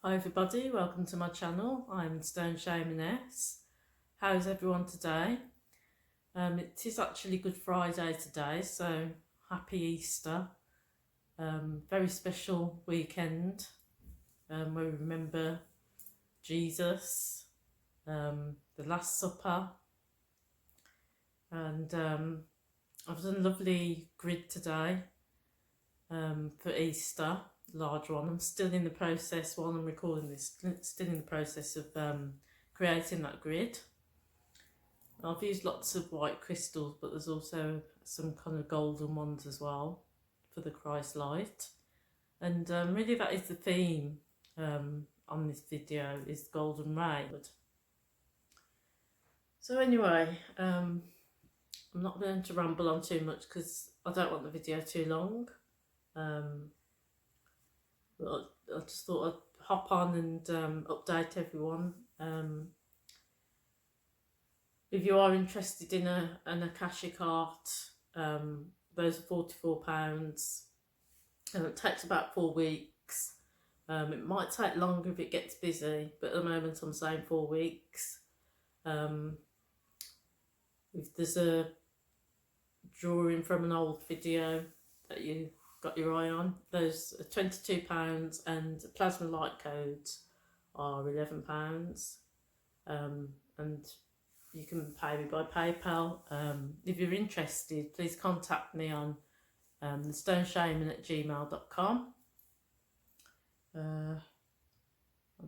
Hi everybody, welcome to my channel. I'm Stone Shamaness. How's everyone today? It is actually Good Friday today, so happy Easter. Very special weekend where we remember Jesus, the Last Supper, and I've done a lovely grid today for Easter. Large one. I'm still in the process while I'm recording this, still in the process of creating that grid. I've used lots of white crystals, but there's also some kind of golden ones as well for the Christ light. And really that is the theme on this video, is golden ray. So anyway, I'm not going to ramble on too much because I don't want the video too long. But I just thought I'd hop on and update everyone. If you are interested in an Akashic art, those are £44. It takes about 4 weeks. It might take longer if it gets busy, but at the moment I'm saying 4 weeks. If there's a drawing from an old video that you got your eye on, those are £22, and plasma light codes are £11. And you can pay me by PayPal. If you're interested, please contact me on thestoneshaman@gmail.com. I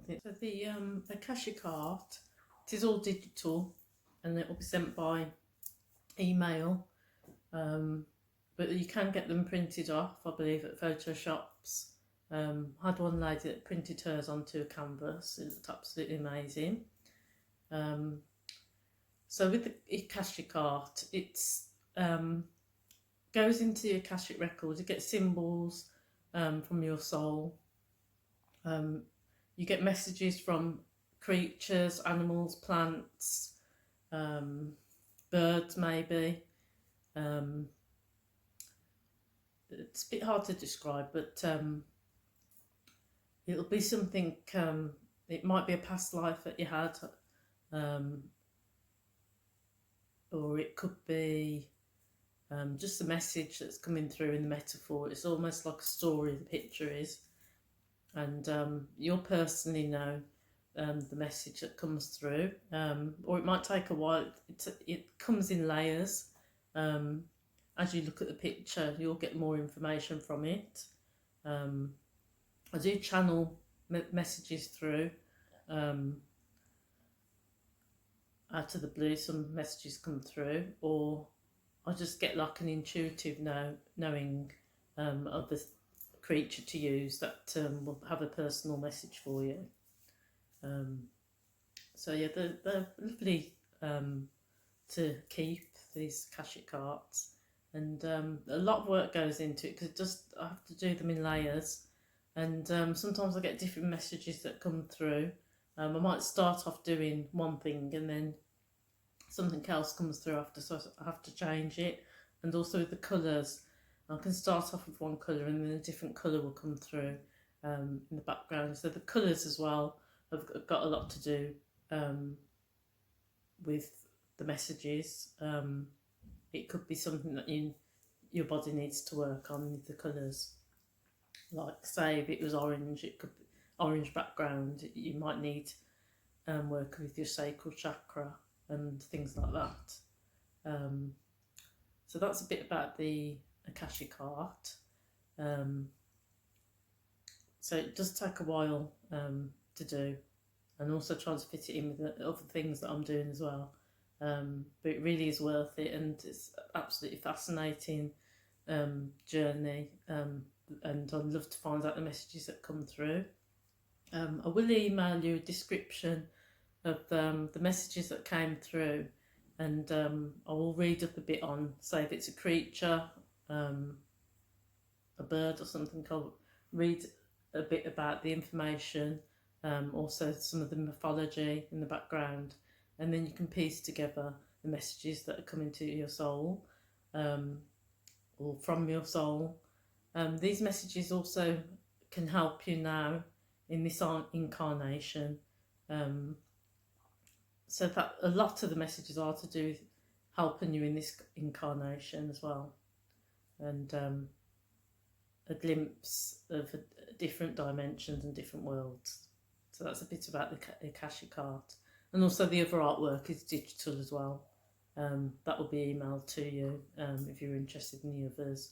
think so. The Akashic art, it is all digital and it will be sent by email. But you can get them printed off, I believe, at photo shops. I had one lady that printed hers onto a canvas. It looked absolutely amazing. So with the Akashic art, it's goes into the Akashic records. You get symbols from your soul. You get messages from creatures, animals, plants, birds maybe. It's a bit hard to describe, but it'll be something, it might be a past life that you had, or it could be just a message that's coming through in the metaphor. It's almost like a story, the picture is, and you'll personally know the message that comes through, or it might take a while. It comes in layers. As you look at the picture, you'll get more information from it. I do channel messages through out of the blue. Some messages come through, or I just get like an intuitive knowing of the creature to use that will have a personal message for you. So yeah, they're lovely to keep, these Akashic arts. And a lot of work goes into it because I have to do them in layers, and sometimes I get different messages that come through. I might start off doing one thing and then something else comes through after, so I have to change it. And also with the colours, I can start off with one colour and then a different colour will come through in the background. So the colours as well have got a lot to do with the messages. It could be something that your body needs to work on with the colours. Like say if it was orange, it could be orange background. You might need work with your sacral chakra and things like that. So that's a bit about the Akashic art. So it does take a while to do, and also trying to fit it in with the other things that I'm doing as well. But it really is worth it, and it's absolutely fascinating journey, and I'd love to find out the messages that come through. I will email you a description of the messages that came through, and I will read up a bit on, say if it's a creature, a bird or something. I'll read a bit about the information, also some of the mythology in the background, and then you can piece together the messages that are coming to your soul, or from your soul. These messages also can help you now in this incarnation. So that a lot of the messages are to do with helping you in this incarnation as well, and a glimpse of different dimensions and different worlds. So that's a bit about the Akashic art, and also the other artwork is digital as well. That will be emailed to you if you're interested in the others.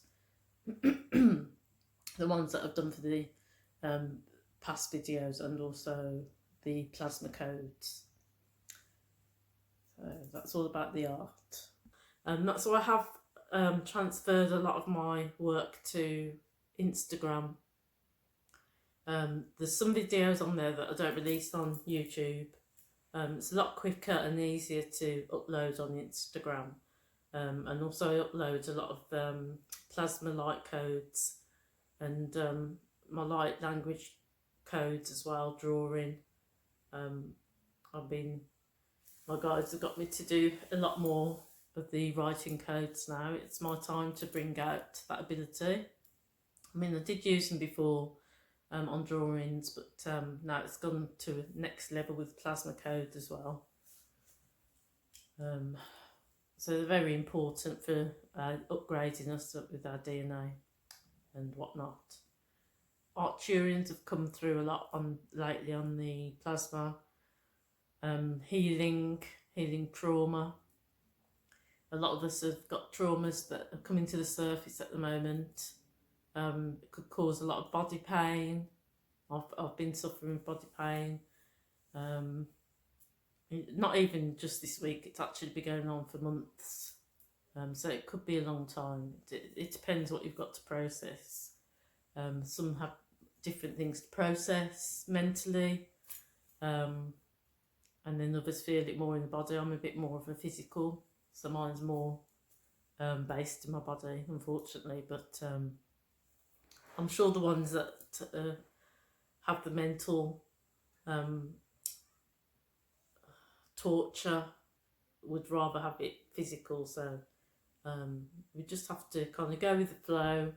The ones that I've done for the past videos, and also the plasma codes. So that's all about the art. So I have transferred a lot of my work to Instagram. There's some videos on there that I don't release on YouTube. It's a lot quicker and easier to upload on Instagram. And also I upload a lot of plasma light codes and my light language codes as well, drawing. My guides have got me to do a lot more of the writing codes now. It's my time to bring out that ability. I mean, I did use them before on drawings, but now it's gone to a next level with plasma code as well. So they're very important for upgrading us with our DNA and whatnot. Arcturians have come through a lot lately on the plasma. Healing trauma. A lot of us have got traumas that are coming to the surface at the moment. It could cause a lot of body pain. I've been suffering with body pain. Not even just this week, it's actually been going on for months. So it could be a long time. It depends what you've got to process. Some have different things to process mentally. And then others feel it more in the body. I'm a bit more of a physical, so mine's more based in my body, unfortunately. But I'm sure the ones that have the mental torture would rather have it physical. So we just have to kind of go with the flow,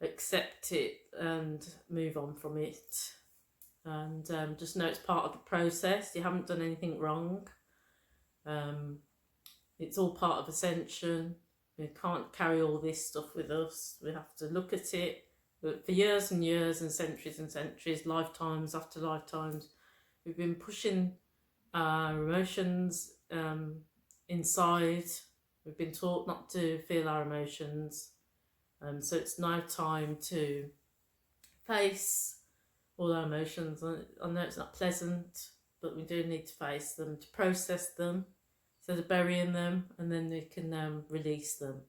accept it and move on from it. And just know it's part of the process. You haven't done anything wrong. It's all part of ascension. We can't carry all this stuff with us. We have to look at it. But for years and years and centuries, lifetimes after lifetimes, we've been pushing our emotions inside. We've been taught not to feel our emotions. So it's now time to face all our emotions. I know it's not pleasant, but we do need to face them, to process them, instead of burying them, and then we can release them.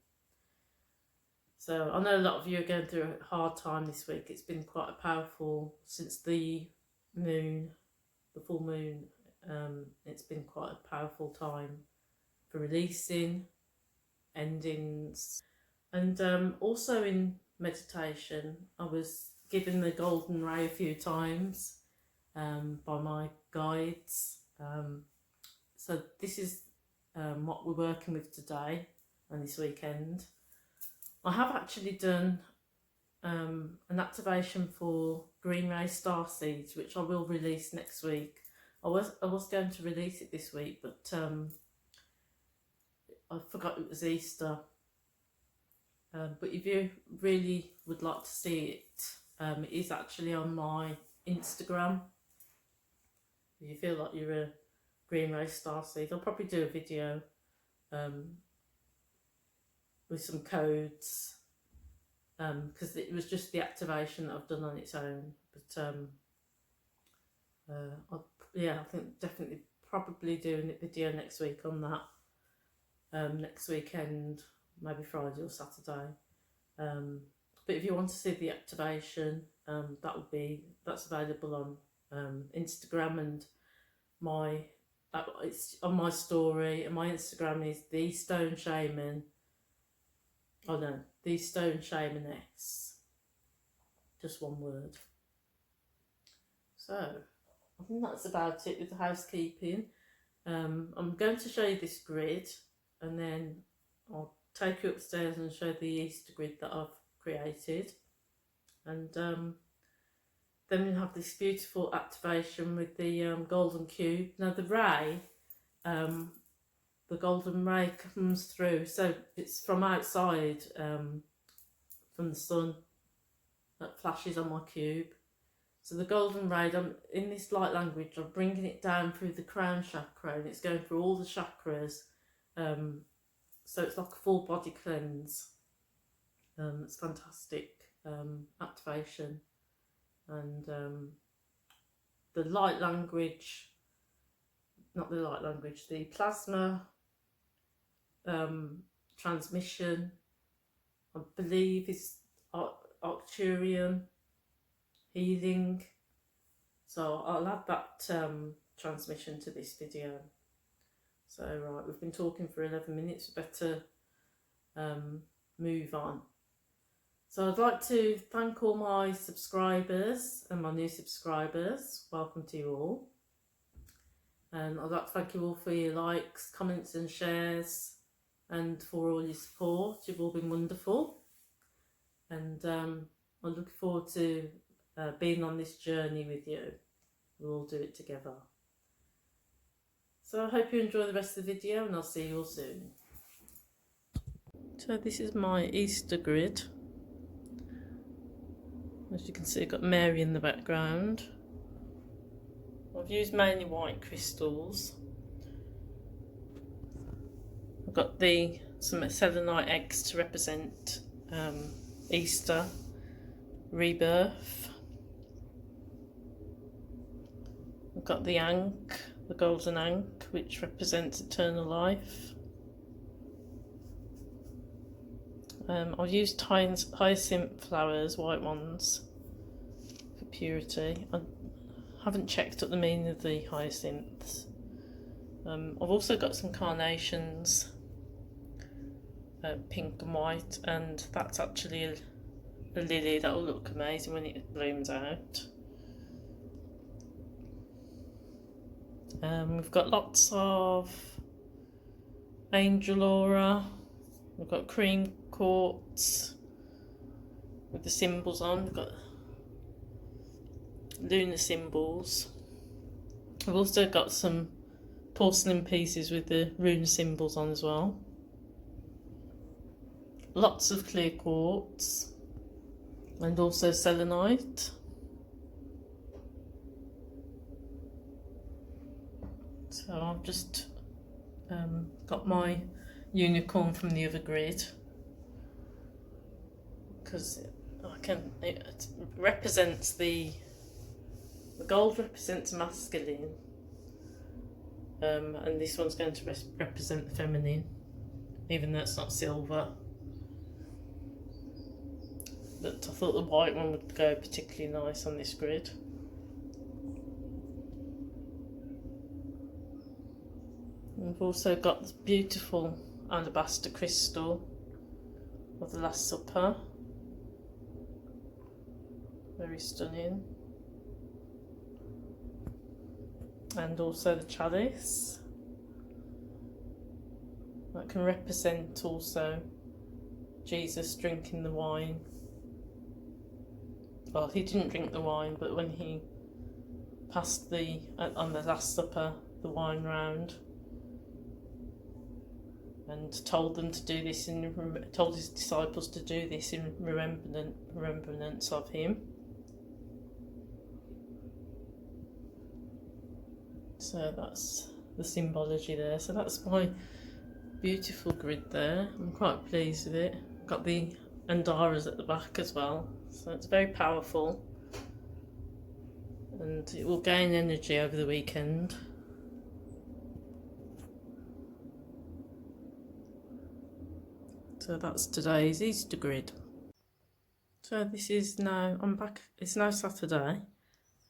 So I know a lot of you are going through a hard time this week. It's been quite a powerful, since the moon, the full moon, it's been quite a powerful time for releasing, endings. And also in meditation, I was given the golden ray a few times by my guides. So this is what we're working with today and this weekend. I have actually done an activation for green ray star seeds, which I will release next week. I was going to release it this week, but I forgot it was Easter. But if you really would like to see it, it is actually on my Instagram. If you feel like you're a green ray star seed, I'll probably do a video with some codes, because it was just the activation that I've done on its own. But I think definitely probably doing a video next week on that, next weekend, maybe Friday or Saturday. But if you want to see the activation, that's available on Instagram, and it's on my story, and my Instagram is thestoneshaman. Oh no, thestoneshamaness. Just one word. So I think that's about it with the housekeeping. I'm going to show you this grid, and then I'll take you upstairs and show the Easter grid that I've created. And then we have this beautiful activation with the golden cube. Now the ray, the golden ray comes through, so it's from outside, from the sun that flashes on my cube. So the golden ray, in this light language, I'm bringing it down through the crown chakra, and it's going through all the chakras. So it's like a full body cleanse. It's fantastic activation, and the light language, not the light language, the plasma transmission, I believe is Arcturian healing. So I'll add that transmission to this video. So right, we've been talking for 11 minutes, we better move on. So I'd like to thank all my subscribers and my new subscribers. Welcome to you all. And I'd like to thank you all for your likes, comments and shares, and for all your support. You've all been wonderful. And I'm looking forward to being on this journey with you. We'll all do it together. So I hope you enjoy the rest of the video, and I'll see you all soon. So this is my Easter grid. As you can see, I've got Mary in the background. I've used mainly white crystals. I've got some selenite eggs to represent Easter, rebirth. I've got the ankh, the golden ankh, which represents eternal life. I've used hyacinth flowers, white ones, for purity. I haven't checked up the meaning of the hyacinths. I've also got some carnations, pink and white, and that's actually a lily that will look amazing when it blooms out. We've got lots of angel aura. We've got cream quartz with the symbols on. We've got lunar symbols. I've also got some porcelain pieces with the rune symbols on as well. Lots of clear quartz and also selenite. So I've just got my unicorn from the other grid, because it represents the gold represents masculine, and this one's going to represent the feminine, even though it's not silver. But I thought the white one would go particularly nice on this grid. We've also got this beautiful alabaster crystal of the Last Supper. Very stunning. And also the chalice. That can represent also Jesus drinking the wine. Well, he didn't drink the wine, but when he passed on the Last Supper, the wine round, and told them to do this told his disciples to do this in remembrance of him. So that's the symbology there. So that's my beautiful grid there. I'm quite pleased with it. Got the Andaras at the back as well, so it's very powerful, and it will gain energy over the weekend. So that's today's Easter grid. So this is now, I'm back, it's now Saturday,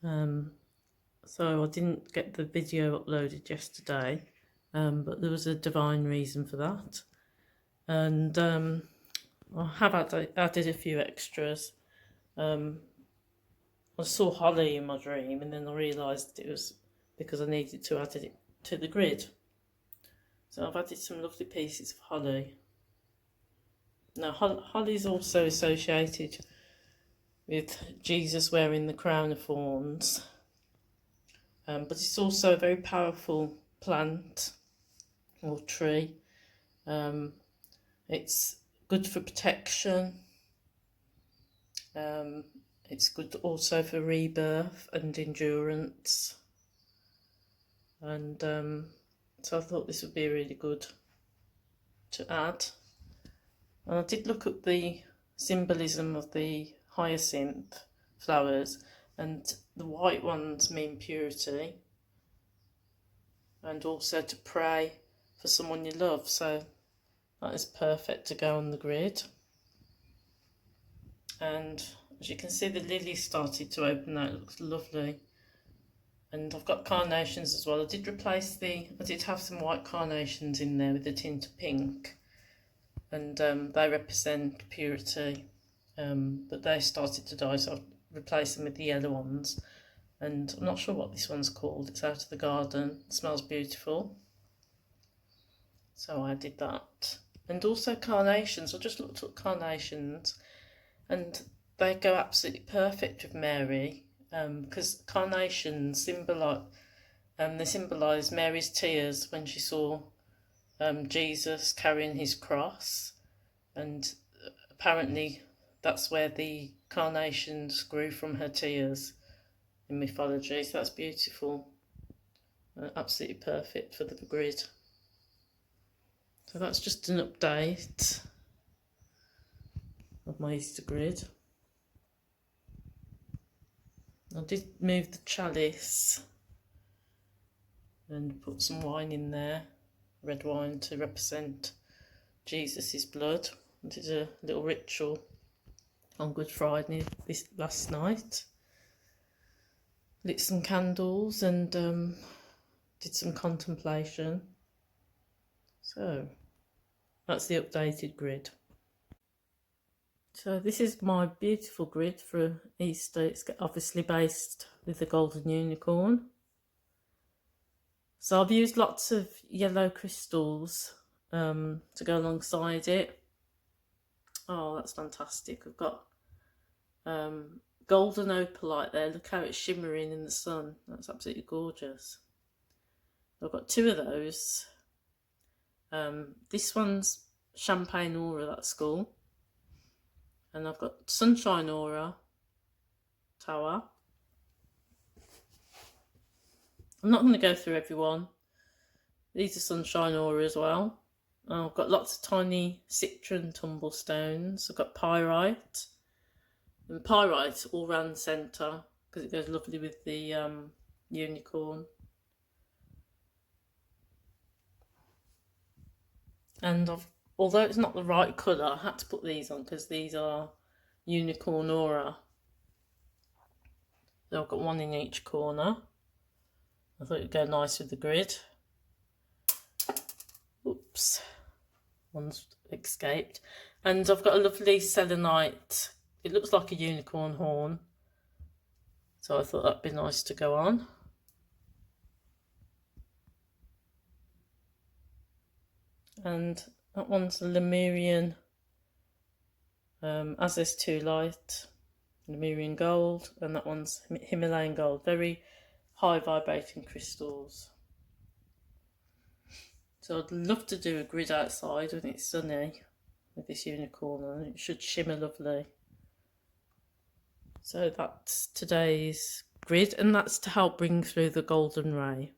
so I didn't get the video uploaded yesterday, but there was a divine reason for that, and I have added a few extras. I saw holly in my dream, and then I realised it was because I needed to add it to the grid. So I've added some lovely pieces of holly. Now, holly is also associated with Jesus wearing the crown of thorns. But it's also a very powerful plant or tree. It's good for protection. It's good also for rebirth and endurance. And so I thought this would be really good to add. And I did look at the symbolism of the hyacinth flowers, and the white ones mean purity, and also to pray for someone you love. So that is perfect to go on the grid. And as you can see, the lily started to open out. It looks lovely. And I've got carnations as well. I did have some white carnations in there with a tint of pink, and they represent purity, but they started to die, so I've replaced them with the yellow ones. And I'm not sure what this one's called. It's out of the garden. It smells beautiful, so I did that. And also carnations. I just looked at carnations, and they go absolutely perfect with Mary, because carnations symbolise Mary's tears when she saw Jesus carrying his cross, and apparently that's where the carnations grew, from her tears in mythology. So that's beautiful, absolutely perfect for the grid. So that's just an update of my Easter grid. I did move the chalice and put some wine in there, red wine, to represent Jesus' blood. I did a little ritual on Good Friday this last night. Lit some candles and did some contemplation. So that's the updated grid. So this is my beautiful grid for Easter. It's obviously based with the golden unicorn. So I've used lots of yellow crystals to go alongside it. Oh, that's fantastic. I've got golden opalite there. Look how it's shimmering in the sun. That's absolutely gorgeous. I've got two of those. This one's champagne aura, that's cool. And I've got sunshine aura tower. I'm not going to go through everyone. These are sunshine aura as well. I've got lots of tiny citron tumble stones. I've got pyrite. And pyrite all round the centre because it goes lovely with the unicorn. And although it's not the right colour, I had to put these on because these are unicorn aura. So I've got one in each corner. I thought it would go nice with the grid. Oops, one's escaped. And I've got a lovely selenite. It looks like a unicorn horn, so I thought that'd be nice to go on. And that one's a Lemurian Azes 2 light, Lemurian gold, and that one's Himalayan gold. Very high vibrating crystals. So I'd love to do a grid outside when it's sunny with this unicorn, and it should shimmer lovely. So that's today's grid, and that's to help bring through the golden ray.